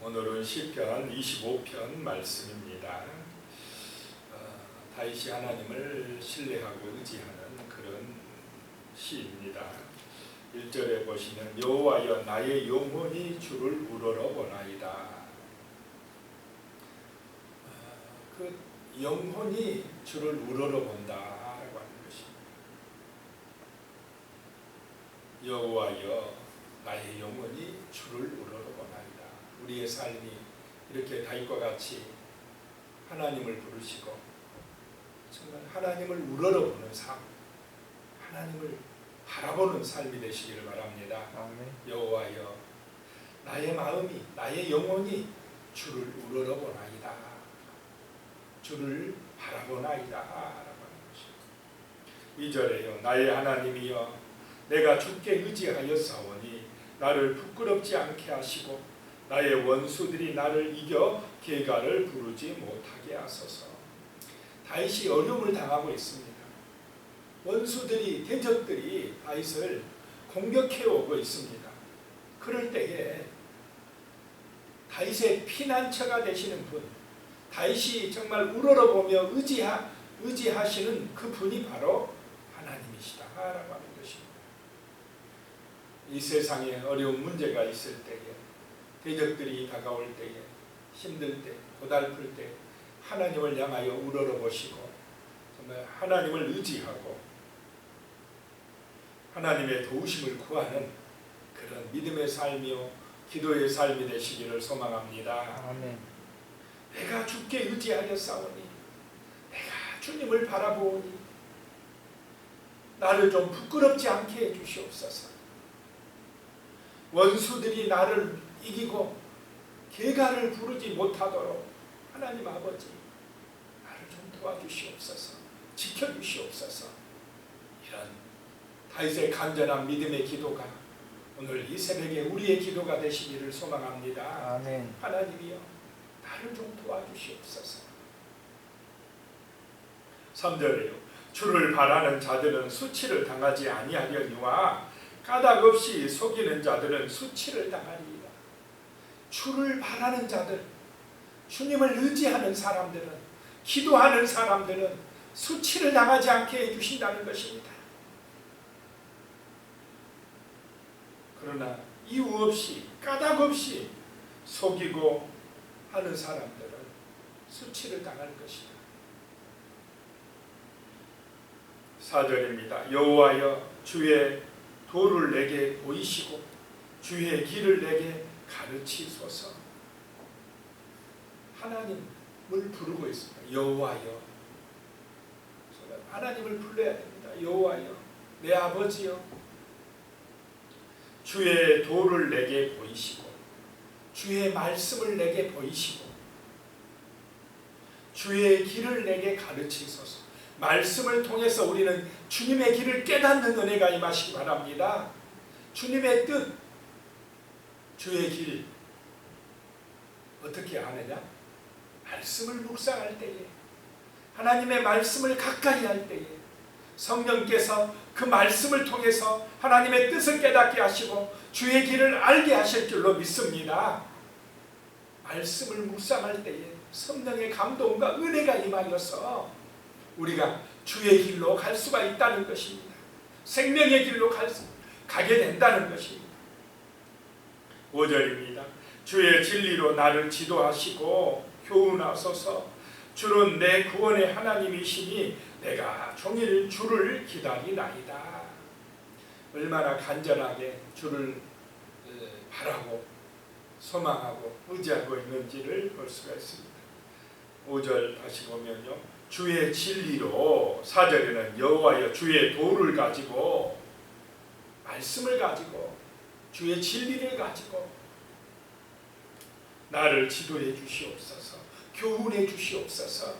오늘은 시편 25편 말씀입니다. 다윗이 하나님을 신뢰하고 의지하는 그런 시입니다. 1절에 보시면 여호와여 나의 영혼이 주를 우러러보나이다. 그 영혼이 주를 우러러본다라고 하는 것입니다. 여호와여 나의 영혼이 주를 우러러보나이다. 우리의 삶이 이렇게 다윗과 같이 하나님을 부르시고 정말 하나님을 우러러보는 삶, 하나님을 바라보는 삶이 되시기를 바랍니다. 아멘. 여호와여 나의 마음이 나의 영혼이 주를 우러러보나이다. 주를 바라보나이다 라고 하는 것입니다. 2절에요 나의 하나님이여 내가 주께 의지하여 싸우니 나를 부끄럽지 않게 하시고 나의 원수들이 나를 이겨 계가를 부르지 못하게 하소서. 다윗이 어려움을 당하고 있습니다. 원수들이 대적들이 다윗을 공격해 오고 있습니다. 그럴 때에 다윗의 피난처가 되시는 분, 다윗이 정말 우러러보며 의지하시는 그 분이 바로 하나님이시다라고 하는 것입니다. 이 세상에 어려운 문제가 있을 때에 대적들이 다가올 때에 힘들 때 고달플 때 하나님을 향하여 우러러보시고 정말 하나님을 의지하고 하나님의 도우심을 구하는 그런 믿음의 삶이요 기도의 삶이 되시기를 소망합니다. 아멘. 내가 주께 의지하여 싸우니 내가 주님을 바라보니 나를 좀 부끄럽지 않게 해주시옵소서. 원수들이 나를 이기고 계가를 부르지 못하도록 하나님 아버지 나를 좀 도와주시옵소서. 지켜주시옵소서. 이런 다윗의 간절한 믿음의 기도가 오늘 이 새벽에 우리의 기도가 되시기를 소망합니다. 아멘. 하나님이여 나를 좀 도와주시옵소서. 3절에요 주를 바라는 자들은 수치를 당하지 아니하려니와 까닭 없이 속이는 자들은 수치를 당하리이다. 주를 바라는 자들, 주님을 의지하는 사람들은, 기도하는 사람들은 수치를 당하지 않게 해주신다는 것입니다. 그러나 이유 없이 까닭 없이 속이고 하는 사람들은 수치를 당할 것이다. 4절입니다. 여호와여 주의 도를 내게 보이시고 주의 길을 내게 가르치소서. 하나님을 부르고 있습니다. 여호와여. 하나님을 불러야 됩니다. 여호와여 내 아버지여 주의 도를 내게 보이시고 주의 말씀을 내게 보이시고 주의 길을 내게 가르치소서. 말씀을 통해서 우리는 주님의 길을 깨닫는 은혜가 임하시기 바랍니다. 주님의 뜻, 주의 길 어떻게 아느냐? 말씀을 묵상할 때에 하나님의 말씀을 가까이 할 때에 성령께서 그 말씀을 통해서 하나님의 뜻을 깨닫게 하시고 주의 길을 알게 하실 줄로 믿습니다. 말씀을 묵상할 때에 성령의 감동과 은혜가 임하여서 우리가 주의 길로 갈 수가 있다는 것입니다. 생명의 길로 가게 된다는 것입니다. 5절입니다. 주의 진리로 나를 지도하시고 교훈하소서. 주는 내 구원의 하나님이시니 내가 종일 주를 기다리나이다. 얼마나 간절하게 주를 바라고 소망하고 의지하고 있는지를 볼 수가 있습니다. 5절 다시 보면요. 주의 진리로 4절에는 여호와여 주의 도를 가지고 말씀을 가지고 주의 진리를 가지고 나를 지도해 주시옵소서. 교훈해 주시옵소서.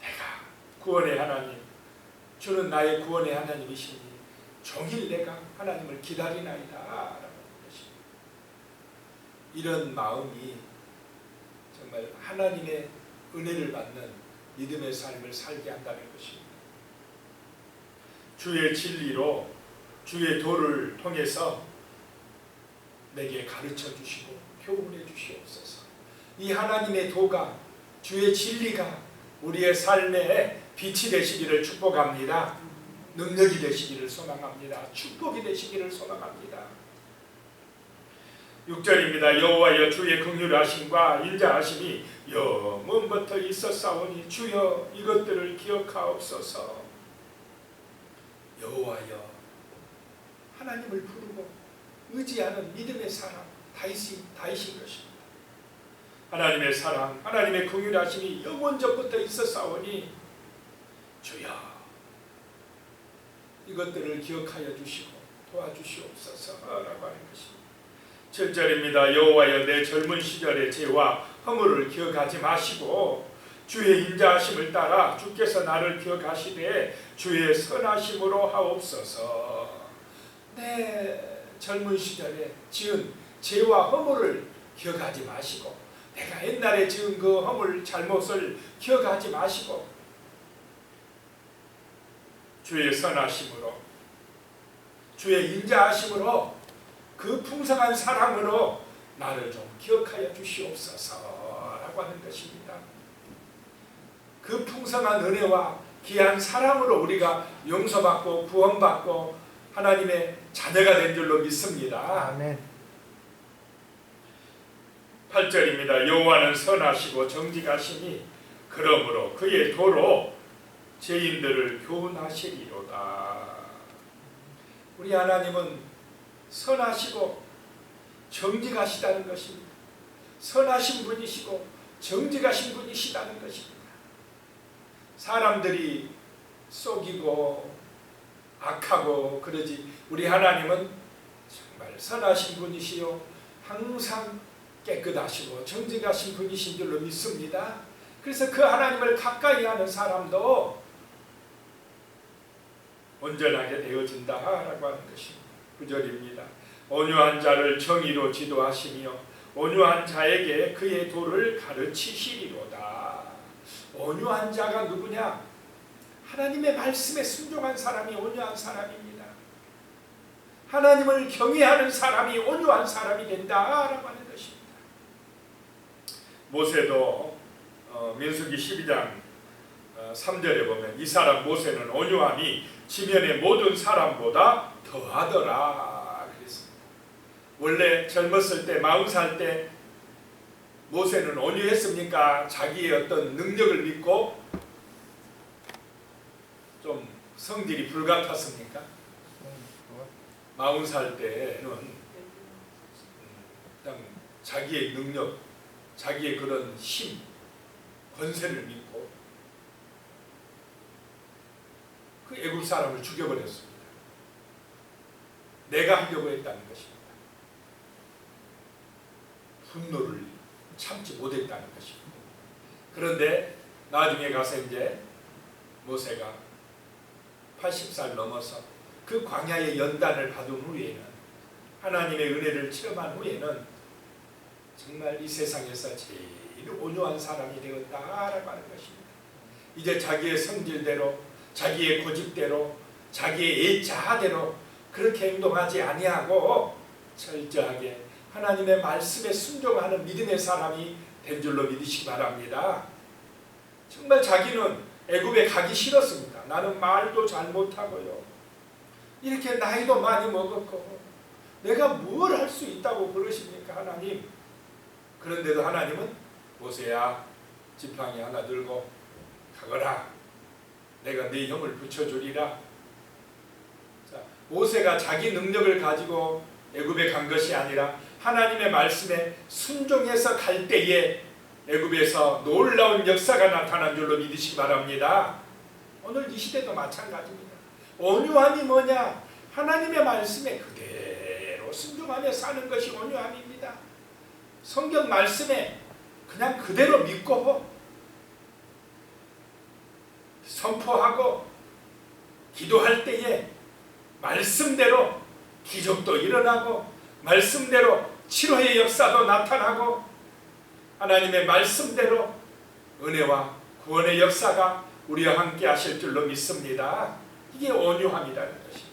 내가 구원의 하나님, 주는 나의 구원의 하나님이시니 종일 내가 하나님을 기다리나이다 라는 것입니다. 이런 마음이 정말 하나님의 은혜를 받는 믿음의 삶을 살게 한다는 것입니다. 주의 진리로 주의 도를 통해서 내게 가르쳐 주시고 교훈해 주시옵소서. 이 하나님의 도가, 주의 진리가 우리의 삶에 빛이 되시기를 축복합니다. 능력이 되시기를 소망합니다. 축복이 되시기를 소망합니다. 6절입니다. 여호와여 주의 긍휼하심과 인자하심이 영원부터 있었사오니 주여 이것들을 기억하옵소서. 여호와여, 하나님을 부르고 의지하는 믿음의 사람 다윗인 것입니다. 하나님의 사랑, 하나님의 긍휼하심이 영원전부터 있었사오니 주여 이것들을 기억하여 주시고 도와주시옵소서라고 하는 것입니다. 7절입니다. 여호와여 내 젊은 시절의 죄와 허물을 기억하지 마시고 주의 인자하심을 따라 주께서 나를 기억하시되 주의 선하심으로 하옵소서. 내 젊은 시절에 지은 죄와 허물을 기억하지 마시고, 내가 옛날에 지은 그 허물 잘못을 기억하지 마시고 주의 선하심으로, 주의 인자하심으로, 그 풍성한 사랑으로 나를 좀 기억하여 주시옵소서라고 하는 것입니다. 그 풍성한 은혜와 귀한 사랑으로 우리가 용서받고 구원받고 하나님의 자녀가 된 줄로 믿습니다. 아멘. 8절입니다. 여호와는 선하시고 정직하시니 그러므로 그의 도로 죄인들을 교훈하시리로다. 우리 하나님은 선하시고 정직하시다는 것입니다. 선하신 분이시고 정직하신 분이시다는 것입니다. 사람들이 속이고 악하고 그러지, 우리 하나님은 정말 선하신 분이시요 항상 깨끗하시고 정직하신 분이신 줄로 믿습니다. 그래서 그 하나님을 가까이 하는 사람도 온전하게 되어진다라고 하는 것입니다. 9절입니다. 온유한 자를 정의로 지도하시며 온유한 자에게 그의 도를 가르치시리로다. 온유한 자가 누구냐? 하나님의 말씀에 순종한 사람이 온유한 사람입니다. 하나님을 경외하는 사람이 온유한 사람이 된다라고 하는 것입니다. 모세도 민수기 12장 3절에 보면 이 사람 모세는 온유함이 지면의 모든 사람보다 더하더라 그랬습니다. 원래 젊었을 때 40살 때 모세는 온유했습니까? 자기의 어떤 능력을 믿고 좀 성질이 불같았습니까? 40살 때는 그냥 자기의 능력, 자기의 그런 힘, 권세를 믿고 그 애굽 사람을 죽여버렸습니다. 내가 하려고 했다는 것입니다. 분노를 참지 못했다는 것입니다. 그런데 나중에 가서 이제 모세가 80살 넘어서 그 광야의 연단을 받은 후에는, 하나님의 은혜를 체험한 후에는 정말 이 세상에서 제일 온유한 사람이 되었다라고 하는 것입니다. 이제 자기의 성질대로, 자기의 고집대로, 자기의 애자대로 그렇게 행동하지 아니하고 철저하게 하나님의 말씀에 순종하는 믿음의 사람이 된 줄로 믿으시기 바랍니다. 정말 자기는 애굽에 가기 싫었습니다. 나는 말도 잘 못하고요, 이렇게 나이도 많이 먹었고 내가 뭘 할 수 있다고 그러십니까 하나님? 그런데도 하나님은 모세야 지팡이 하나 들고 가거라, 내가 네 형을 붙여주리라. 자, 모세가 자기 능력을 가지고 애굽에 간 것이 아니라 하나님의 말씀에 순종해서 갈 때에 애굽에서 놀라운 역사가 나타난 줄로 믿으시기 바랍니다. 오늘 이 시대도 마찬가지입니다. 온유함이 뭐냐? 하나님의 말씀에 그대로 순종하며 사는 것이 온유함입니다. 성경 말씀에 그냥 그대로 믿고 선포하고 기도할 때에 말씀대로 기적도 일어나고 말씀대로 치료의 역사도 나타나고 하나님의 말씀대로 은혜와 구원의 역사가 우리와 함께 하실 줄로 믿습니다. 이게 온유함이라는 것입니다.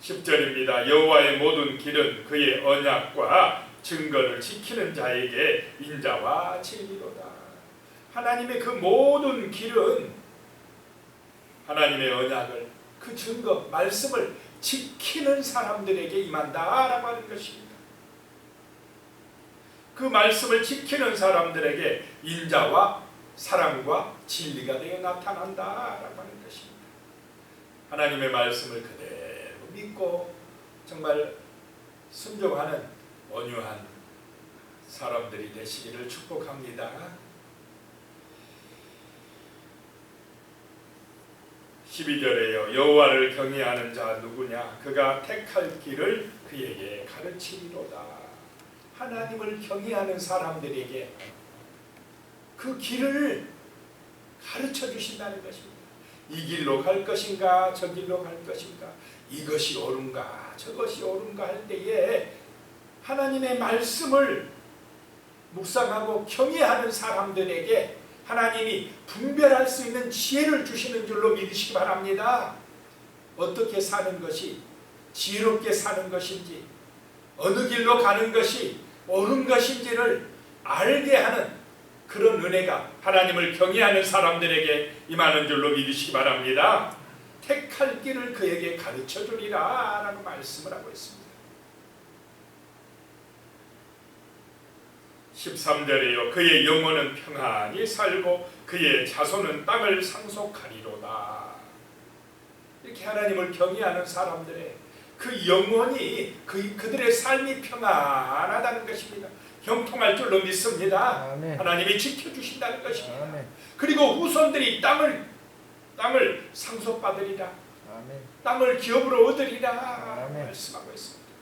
10절입니다. 여호와의 모든 길은 그의 언약과 증거를 지키는 자에게 인자와 진리로다. 하나님의 그 모든 길은 하나님의 언약을, 그 증거, 말씀을 지키는 사람들에게 임한다라고 하는 것입니다. 그 말씀을 지키는 사람들에게 인자와 사랑과 진리가 되어 나타난다라고 하는 것입니다. 하나님의 말씀을 그대로 믿고 정말 순종하는 온유한 사람들이 되시기를 축복합니다. 12절에요. 여호와를 경외하는 자 누구냐? 그가 택할 길을 그에게 가르치리로다. 하나님을 경외하는 사람들에게 그 길을 가르쳐 주신다는 것입니다. 이 길로 갈 것인가 저 길로 갈 것인가, 이것이 옳은가 저것이 옳은가 할 때에 하나님의 말씀을 묵상하고 경외하는 사람들에게 하나님이 분별할 수 있는 지혜를 주시는 줄로 믿으시기 바랍니다. 어떻게 사는 것이 지혜롭게 사는 것인지, 어느 길로 가는 것이 옳은 것인지를 알게 하는 그런 은혜가 하나님을 경외하는 사람들에게 임하는 줄로 믿으시기 바랍니다. 택할 길을 그에게 가르쳐 주리라 라고 말씀을 하고 있습니다. 13절에요. 그의 영혼은 평안히 살고 그의 자손은 땅을 상속하리로다. 이렇게 하나님을 경외하는 사람들의 그 영혼이 그들의 삶이 평안하다는 것입니다. 형통할 줄로 믿습니다. 아멘. 하나님이 지켜주신다는 것입니다. 아멘. 그리고 후손들이 땅을 상속받으리라. 아멘. 땅을 기업으로 얻으리라. 아멘. 말씀하고 있습니다.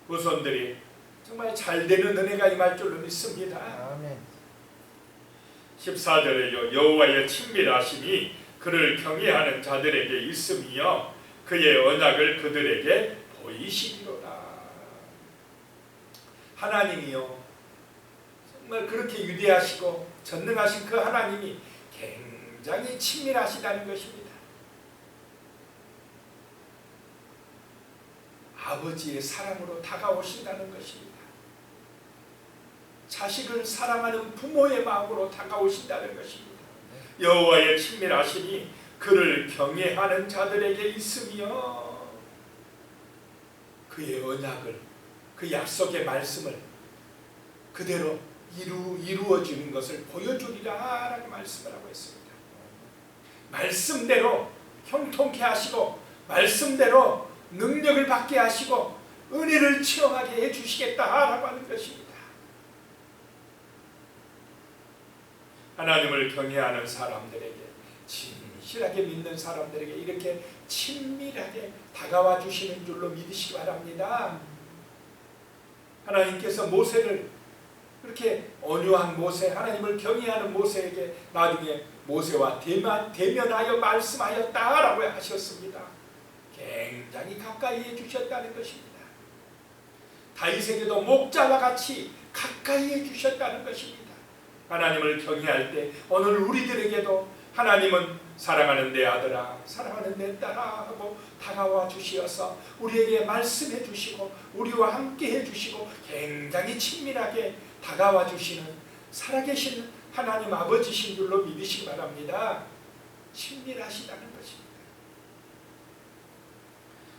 후손들이 정말 잘 되는 은혜가 임할 줄로 믿습니다. 아멘. 14절에요. 여호와의 친밀하심이 그를 경외하는 자들에게 있으며 그의 언약을 그들에게 보이시리로다. 하나님이요, 정말 그렇게 위대하시고 전능하신 그 하나님이 굉장히 친밀하시다는 것입니다. 아버지의 사랑으로 다가오신다는 것입니다. 자식을 사랑하는 부모의 마음으로 다가오신다는 것입니다. 여호와의 친밀하심이 그를 경외하는 자들에게 있으며 그의 언약을, 그 약속의 말씀을 그대로 이루어지는 것을 보여주리라 라고 말씀을 하고 있습니다. 말씀대로 형통케 하시고 말씀대로 능력을 받게 하시고 은혜를 체험하게 해주시겠다라고 하는 것입니다. 하나님을 경외하는 사람들에게, 진실하게 믿는 사람들에게 이렇게 친밀하게 다가와 주시는 줄로 믿으시기 바랍니다. 하나님께서 모세를 그렇게 온유한 모세, 하나님을 경외하는 모세에게 나중에 모세와 대면하여 말씀하였다라고 하셨습니다. 굉장히 가까이 해주셨다는 것입니다. 다윗에게도 목자와 같이 가까이 해주셨다는 것입니다. 하나님을 경외할 때 오늘 우리들에게도 하나님은 사랑하는 내 아들아, 사랑하는 내 딸아 하고 다가와 주시어서 우리에게 말씀해 주시고 우리와 함께 해주시고 굉장히 친밀하게 다가와 주시는 살아계신 하나님 아버지신 줄로 믿으시기 바랍니다. 친밀하시다는 것입니다.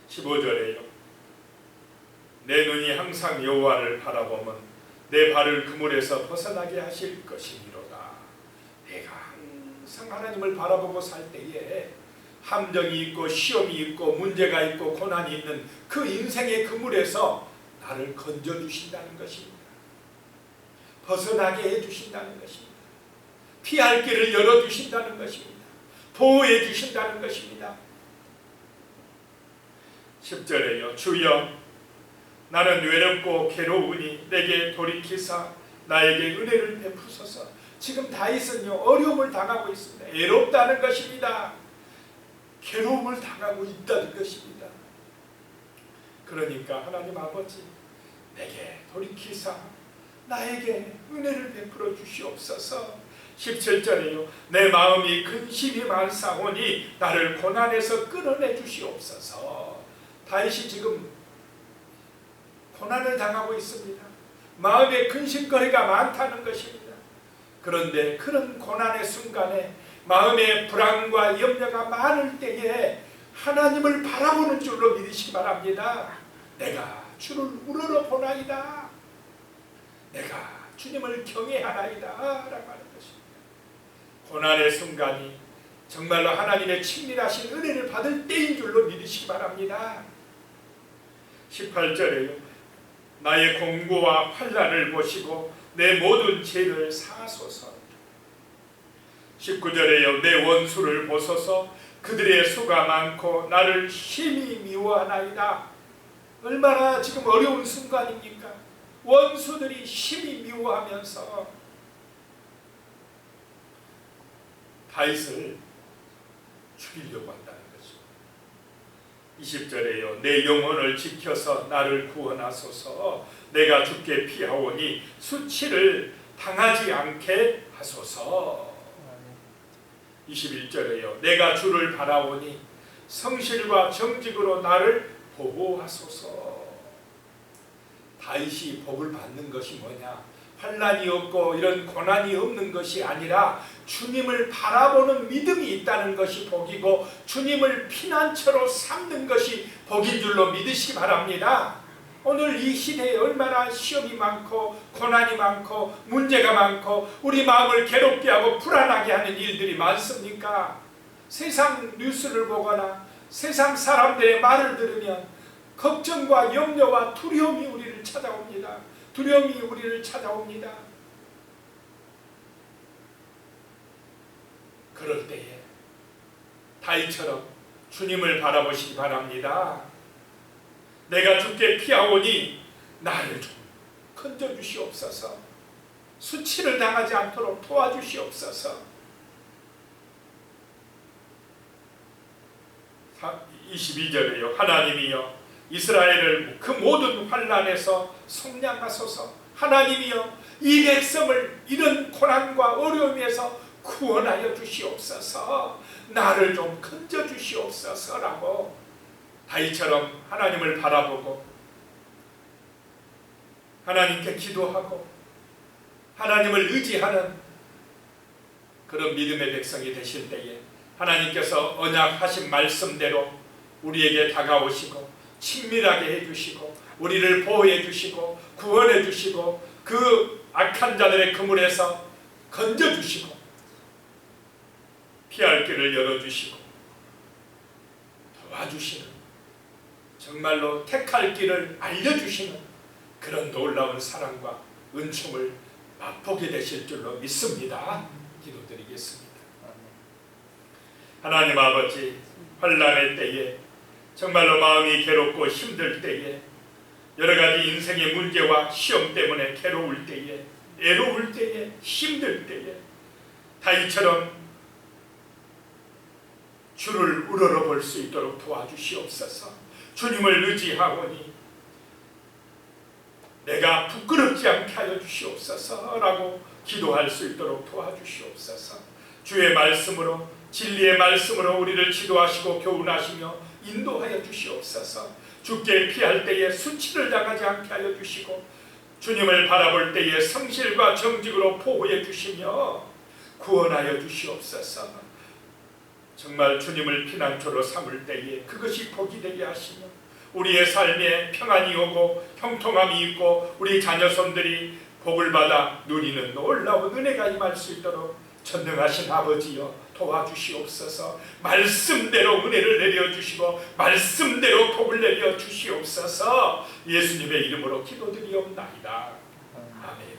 15절에요. 내 눈이 항상 여호와를 바라보면 내 발을 그물에서 벗어나게 하실 것이니로다. 내가 항상 하나님을 바라보고 살 때에 함정이 있고 시험이 있고 문제가 있고 고난이 있는 그 인생의 그물에서 나를 건져주신다는 것입니다. 벗어나게 해주신다는 것입니다. 피할 길을 열어주신다는 것입니다. 보호해 주신다는 것입니다. 10절에요. 주여, 나는 외롭고 괴로우니 내게 돌이키사 나에게 은혜를 베푸소서. 지금 다윗은요, 어려움을 당하고 있습니다. 외롭다는 것입니다. 괴로움을 당하고 있다는 것입니다. 그러니까 하나님 아버지, 내게 돌이키사 나에게 은혜를 베풀어 주시옵소서. 17절에요. 내 마음이 근심이 많사오니 나를 고난에서 끌어내 주시옵소서. 다윗이 지금 고난을 당하고 있습니다. 마음에 근심거리가 많다는 것입니다. 그런데 그런 고난의 순간에 마음의 불안과 염려가 많을 때에 하나님을 바라보는 줄로 믿으시기 바랍니다. 내가 주를 우러러보나이다. 내가 주님을 경외하나이다 라고 하는 것입니다. 고난의 순간이 정말로 하나님의 친밀하신 은혜를 받을 때인 줄로 믿으시기 바랍니다. 18절에요. 나의 공고와 환난을 보시고 내 모든 죄를 사하소서. 19절에요. 내 원수를 보소서. 그들의 수가 많고 나를 심히 미워하나이다. 얼마나 지금 어려운 순간입니까? 원수들이 심히 미워하면서 다윗을 죽이려고 한다는 거죠. 20절에요. 내 영혼을 지켜서 나를 구원하소서. 내가 죽게 피하오니 수치를 당하지 않게 하소서. 21절에요. 내가 주를 바라오니 성실과 정직으로 나를 보호하소서. 다윗이 복을 받는 것이 뭐냐? 환난이 없고 이런 고난이 없는 것이 아니라 주님을 바라보는 믿음이 있다는 것이 복이고 주님을 피난처로 삼는 것이 복인 줄로 믿으시기 바랍니다. 오늘 이 시대에 얼마나 시험이 많고 고난이 많고 문제가 많고 우리 마음을 괴롭게 하고 불안하게 하는 일들이 많습니까? 세상 뉴스를 보거나 세상 사람들의 말을 들으면 걱정과 염려와 두려움이 우리를 찾아옵니다. 두려움이 우리를 찾아옵니다. 그럴 때에 다윗처럼 주님을 바라보시기 바랍니다. 내가 죽게 피하오니 나를 좀 건져주시옵소서. 수치를 당하지 않도록 도와주시옵소서. 22절에요. 하나님이여 이스라엘을 그 모든 환난에서 속량하소서. 하나님이여 이 백성을 이런 고난과 어려움에서 구원하여 주시옵소서. 나를 좀 건져주시옵소서라고 다윗처럼 하나님을 바라보고 하나님께 기도하고 하나님을 의지하는 그런 믿음의 백성이 되실 때에 하나님께서 언약하신 말씀대로 우리에게 다가오시고 친밀하게 해주시고 우리를 보호해 주시고 구원해 주시고 그 악한 자들의 그물에서 건져주시고 피할 길을 열어주시고 도와주시는 정말로 택할 길을 알려주시는 그런 놀라운 사랑과 은총을 맛보게 되실 줄로 믿습니다. 기도드리겠습니다. 하나님 아버지, 환난의 때에 정말로 마음이 괴롭고 힘들 때에 여러가지 인생의 문제와 시험 때문에 괴로울 때에 애로울 때에 힘들 때에 다윗처럼 주를 우러러볼 수 있도록 도와주시옵소서. 주님을 의지하오니 내가 부끄럽지 않게 하여 주시옵소서라고 기도할 수 있도록 도와주시옵소서. 주의 말씀으로 진리의 말씀으로 우리를 지도하시고 교훈하시며 인도하여 주시옵소서. 죽게 피할 때에 수치를 당하지 않게 하여 주시고 주님을 바라볼 때에 성실과 정직으로 보호해 주시며 구원하여 주시옵소서. 정말 주님을 피난처로 삼을 때에 그것이 복이 되게 하시며 우리의 삶에 평안이 오고 형통함이 있고 우리 자녀손들이 복을 받아 누리는 놀라운 은혜가 임할 수 있도록 전능하신 아버지여 도와주시옵소서. 말씀대로 은혜를 내려주시고 말씀대로 복을 내려주시옵소서. 예수님의 이름으로 기도드리옵나이다. 아멘.